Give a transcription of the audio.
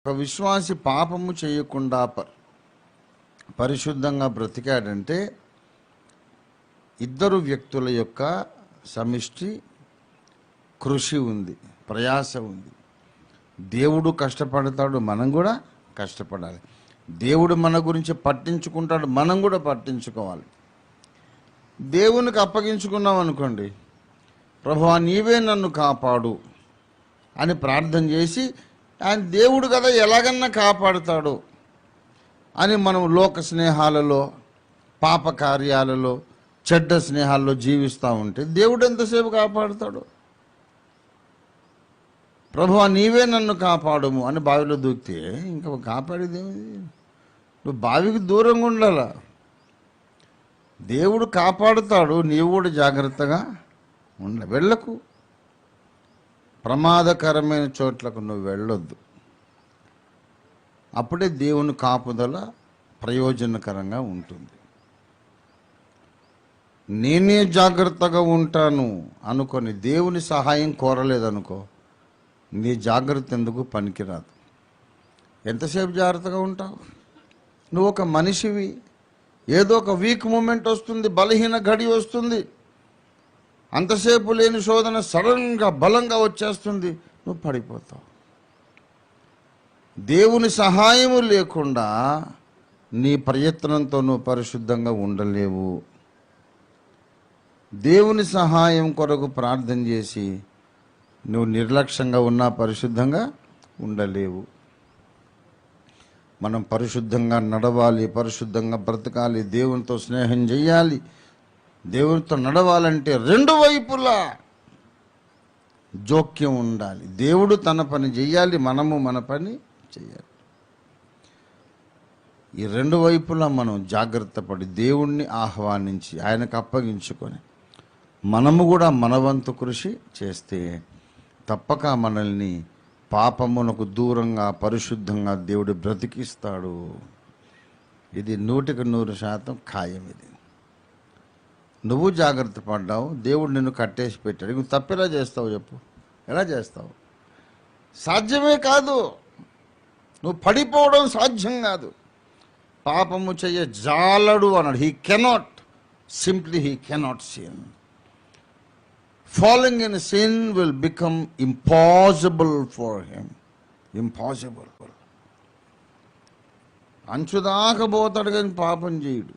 ఒక విశ్వాసి పాపము చేయకుండా పరిశుద్ధంగా బ్రతికాడంటే ఇద్దరు వ్యక్తుల యొక్క సమిష్టి కృషి ఉంది, ప్రయాస ఉంది. దేవుడు కష్టపడతాడు, మనం కూడా కష్టపడాలి. దేవుడు మన గురించి పట్టించుకుంటాడు, మనం కూడా పట్టించుకోవాలి. దేవునికి అప్పగించుకున్నాం అనుకోండి, ప్రభువా నీవే నన్ను కాపాడు అని ప్రార్థన చేసి, ఆయన దేవుడు కదా ఎలాగన్నా కాపాడుతాడు అని మనం లోక స్నేహాలలో, పాప కార్యాలలో, చెడ్డ స్నేహాల్లో జీవిస్తూ ఉంటే దేవుడు ఎంతసేపు కాపాడుతాడు? ప్రభువా నీవే నన్ను కాపాడుము అని బావిలో దూకితే ఇంకా కాపాడేది ఏమిది? నువ్వు బావికి దూరంగా ఉండాల. దేవుడు కాపాడుతాడు, నీవు కూడా జాగ్రత్తగా వెళ్ళకు. ప్రమాదకరమైన చోట్లకు నువ్వు వెళ్ళొద్దు. అప్పుడే దేవుని కాపుదల ప్రయోజనకరంగా ఉంటుంది. నేనే జాగ్రత్తగా ఉంటాను అనుకొని దేవుని సహాయం కోరలేదనుకో, నీ జాగ్రత్త ఎందుకు పనికిరాదు. ఎంతసేపు జాగ్రత్తగా ఉంటావు? నువ్వు ఒక మనిషివి, ఏదో ఒక వీక్ మూమెంట్ వస్తుంది, బలహీన గడి వస్తుంది, అంతసేపు లేని శోధన సడన్గా బలంగా వచ్చేస్తుంది, నువ్వు పడిపోతావు. దేవుని సహాయము లేకుండా నీ ప్రయత్నంతో నువ్వు పరిశుద్ధంగా ఉండలేవు. దేవుని సహాయం కొరకు ప్రార్థన చేసి నువ్వు నిర్లక్ష్యంగా ఉన్నా పరిశుద్ధంగా ఉండలేవు. మనం పరిశుద్ధంగా నడవాలి, పరిశుద్ధంగా బ్రతకాలి, దేవునితో స్నేహం చేయాలి. దేవునితో నడవాలంటే రెండు వైపులా జోక్యం ఉండాలి. దేవుడు తన పని చేయాలి, మనము మన పని చేయాలి. ఈ రెండు వైపులా మనం జాగ్రత్త పడి దేవుణ్ణి ఆహ్వానించి ఆయనకు అప్పగించుకొని మనము కూడా మనవంతు కృషి చేస్తే తప్పక మనల్ని పాపమునకు దూరంగా పరిశుద్ధంగా దేవుడు బ్రతికిస్తాడు. ఇది 100% ఖాయం. ఇది నువ్వు జాగ్రత్త పడ్డావు, దేవుడు నిన్ను కట్టేసి పెట్టాడు. నువ్వు తప్పెలా చేస్తావు చెప్పు? ఎలా చేస్తావు? సాధ్యమే కాదు. నువ్వు పడిపోవడం సాధ్యం కాదు. పాపము చెయ్య జాలడు అన్నాడు. He cannot, simply he cannot sin. Falling in sin will become impossible for him. Impossible. అంచుదాకా పోతాడు కానీ పాపం చేయడు.